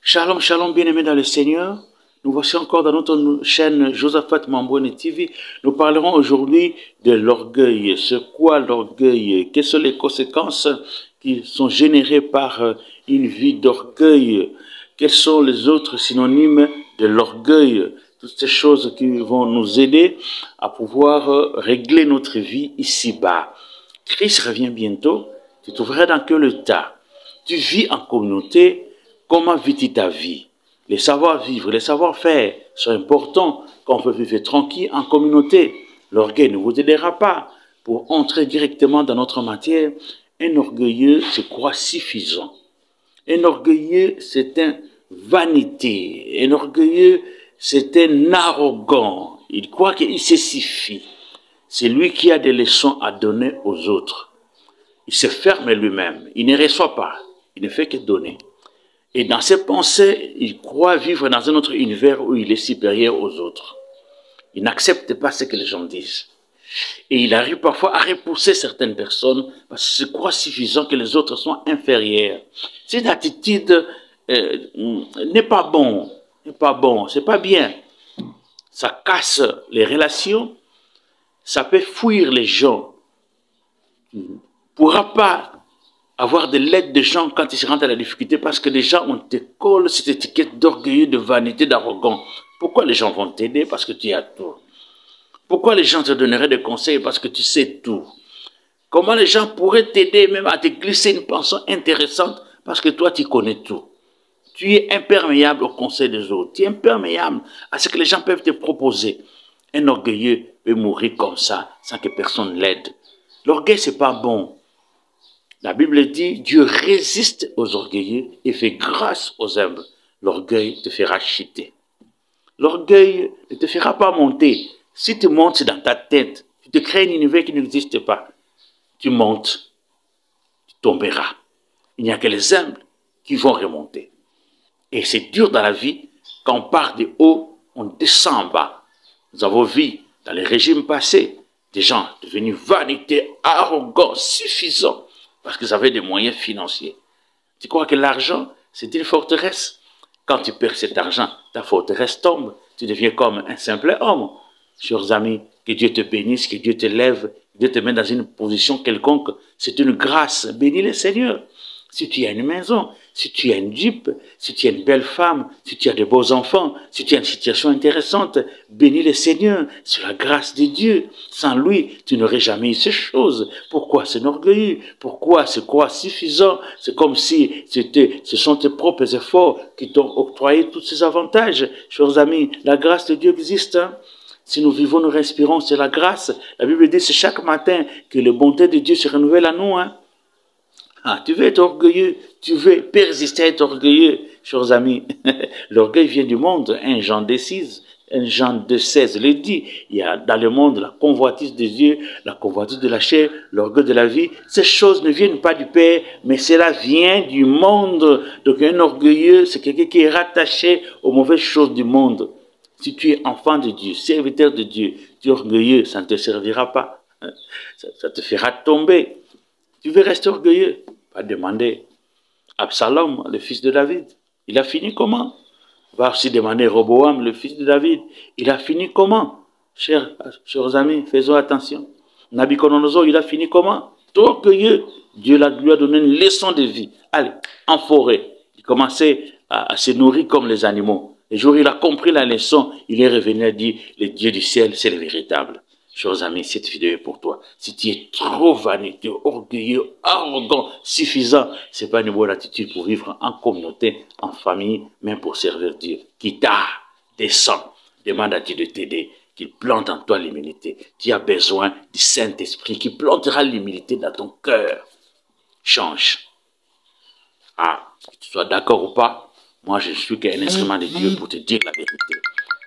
Shalom, shalom, bien-aimés dans le Seigneur. Nous voici encore dans notre chaîne Josaphat Mambouane TV. Nous parlerons aujourd'hui de l'orgueil. C'est quoi l'orgueil? Quelles sont les conséquences qui sont générées par une vie d'orgueil? Quels sont les autres synonymes de l'orgueil? Toutes ces choses qui vont nous aider à pouvoir régler notre vie ici-bas. Christ revient bientôt. Tu trouveras dans quel tas? Tu vis en communauté. Comment vis-tu ta vie? Les savoir-vivre, les savoir-faire sont importants quand on peut vivre tranquille en communauté. L'orgueil ne vous aidera pas. Pour entrer directement dans notre matière, un orgueilleux se croit suffisant. Un orgueilleux, c'est un vanité. Un orgueilleux, c'est un arrogant. Il croit qu'il se suffit. C'est lui qui a des leçons à donner aux autres. Il se ferme lui-même. Il ne reçoit pas. Il ne fait que donner. Et dans ses pensées, il croit vivre dans un autre univers où il est supérieur aux autres. Il n'accepte pas ce que les gens disent. Et il arrive parfois à repousser certaines personnes parce qu'il se croit suffisant que les autres sont inférieurs. Cette attitude n'est pas bon. C'est pas bien. Ça casse les relations. Ça peut fuir les gens. Tu ne pourras pas avoir de l'aide des gens quand ils se rendent à la difficulté parce que les gens, on te colle cette étiquette d'orgueilleux, de vanité, d'arrogant. Pourquoi les gens vont t'aider? Parce que tu as tout. Pourquoi les gens te donneraient des conseils? Parce que tu sais tout. Comment les gens pourraient t'aider même à te glisser une pensée intéressante? Parce que toi, tu connais tout. Tu es imperméable au conseil des autres. Tu es imperméable à ce que les gens peuvent te proposer. Un orgueilleux peut mourir comme ça, sans que personne l'aide. L'orgueil, c'est pas bon. La Bible dit, Dieu résiste aux orgueilleux et fait grâce aux humbles. L'orgueil te fera chuter. L'orgueil ne te fera pas monter. Si tu montes, c'est dans ta tête. Tu te crées un univers qui n'existe pas. Tu montes, tu tomberas. Il n'y a que les humbles qui vont remonter. Et c'est dur dans la vie, quand on part de haut, on descend en bas. Nous avons vu dans les régimes passés, des gens devenus vanité, arrogants, suffisants, parce qu'ils avaient des moyens financiers. Tu crois que l'argent, c'est une forteresse? Quand tu perds cet argent, ta forteresse tombe. Tu deviens comme un simple homme. Chers amis, que Dieu te bénisse, que Dieu te lève, que Dieu te mette dans une position quelconque. C'est une grâce. Bénis le Seigneur. Si tu as une maison, si tu as une Jeep, si tu as une belle femme, si tu as de beaux enfants, si tu as une situation intéressante, bénis le Seigneur. C'est la grâce de Dieu. Sans lui, tu n'aurais jamais eu ces choses. Pourquoi s'enorgueillir? Pourquoi se croire suffisant? C'est comme si ce sont tes propres efforts qui t'ont octroyé tous ces avantages. Chers amis, la grâce de Dieu existe. Hein? Si nous vivons, nous respirons, c'est la grâce. La Bible dit, c'est chaque matin que les bontés de Dieu se renouvellent à nous. Hein? Ah, tu veux être orgueilleux, tu veux persister à être orgueilleux, chers amis. L'orgueil vient du monde, 1 Jean 2,6, 1 Jean 2,16 le dit. Il y a dans le monde la convoitise des yeux, la convoitise de la chair, l'orgueil de la vie. Ces choses ne viennent pas du Père, mais cela vient du monde. Donc un orgueilleux, c'est quelqu'un qui est rattaché aux mauvaises choses du monde. Si tu es enfant de Dieu, serviteur de Dieu, tu es orgueilleux, ça ne te servira pas. Ça te fera tomber. Tu veux rester orgueilleux? Pas demander. Absalom, le fils de David, il a fini comment? Va aussi demander Roboam, le fils de David. Il a fini comment? Chers amis, faisons attention. Nabucodonosor, il a fini comment? Trop orgueilleux. Dieu lui a donné une leçon de vie. Allez, en forêt. Il commençait à se nourrir comme les animaux. Le jour où il a compris la leçon, il est revenu à dire, le Dieu du ciel, c'est le véritable. Chers amis, cette vidéo est pour toi. Si tu es trop vaniteux, orgueilleux, arrogant, suffisant, ce n'est pas une bonne attitude pour vivre en communauté, en famille, même pour servir Dieu. Qui t'a descend, demande à Dieu de t'aider, qu'il plante en toi l'humilité. Tu as besoin du Saint-Esprit qui plantera l'humilité dans ton cœur. Change. Ah, que tu sois d'accord ou pas, moi je suis qu'un instrument de Dieu pour te dire la vérité.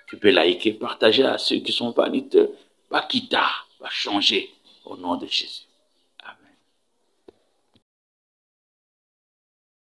Tu peux liker, partager à ceux qui sont vaniteux. Bakita va changer au nom de Jésus.